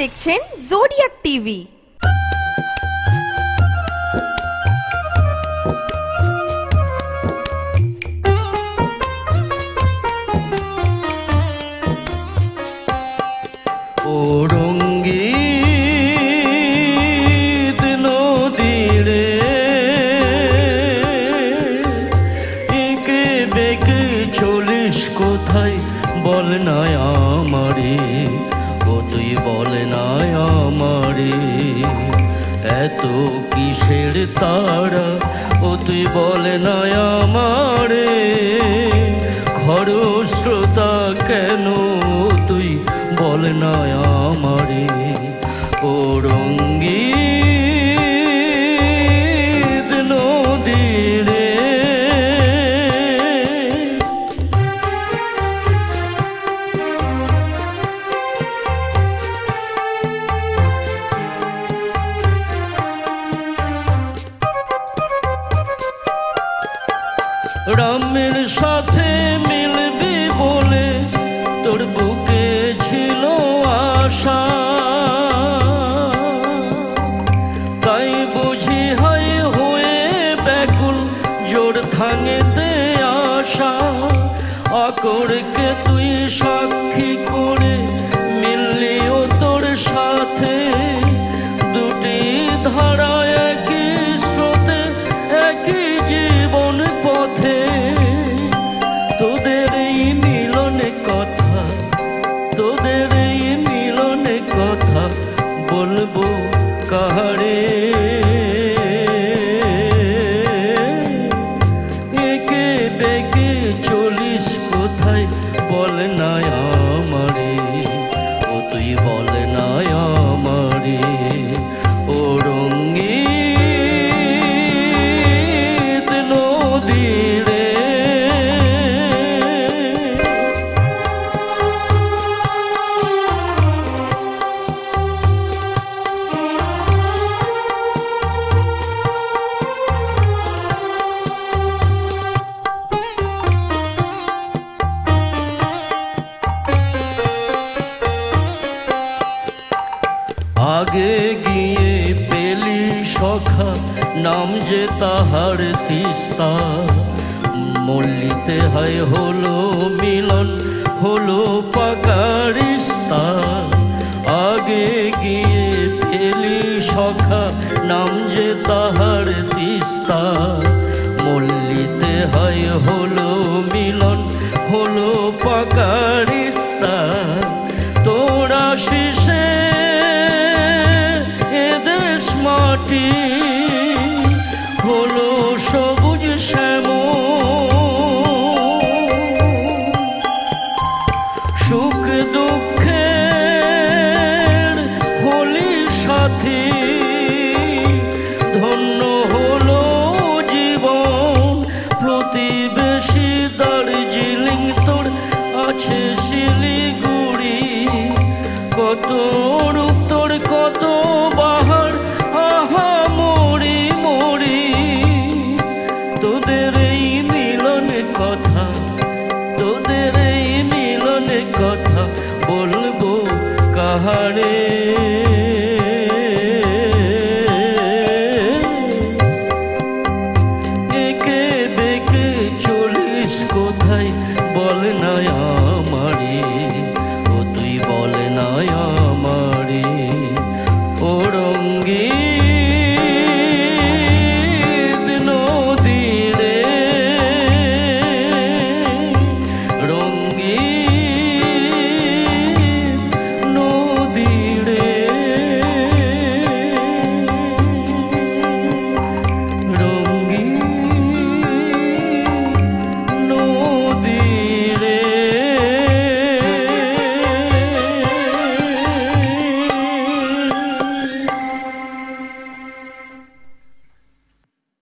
দেখছেন zodiac TV. বল না আমারে, ও তুই বল না আমারে, এত কিসের তারা, ও তুই বল না আমারে, খরস্রোতা কেন, তুই বল না আমারে, ও রঙ্গিত নদী রে। রামের সাথে মিলবি বলে তোর বুকে ছিল আশা, তাই বুঝি হাই হয়ে ব্যাকুল জোর থাঙেতে আশা, আকরকে তুই সাক্ষী করে মিললি ও তোর সাথে, দুটি ধারা একই স্রোতে একই জীবন পথে, তোদের এই মিলনে কথা, তোদের এই মিলনে কথা বলবো কাহারে, একে বেঁকে চলিস কোথায় বল না আমারে, ও তুই বল না আমারে, ও রঙ্গিত নদী রে। আগে গিয়ে পেলি সখা নাম যে তাহার তিস্তা, মল্লিতে হয় হলো মিলন হলো পাকা রিস্তা, আগে গিয়ে পেলি সখা নাম যে তাহার তিস্তা, মল্লিতে হয় হলো মিলন হলো পাকা রিস্তা, তোরা শিশে মাটি হলো সবুজ শ্যামল, সুখ দুঃখের হলি সাথী, ধন্য হলো জীবন প্রতিবেশী, দার্জিলিং তোর আছে শিলিগুড়ি, কত রূপ তোর কত বাহার, আহা মরি মরি, তোদের এই মিলনে কথা, তোদের এই মিলনে কথা বলবো কাহারে।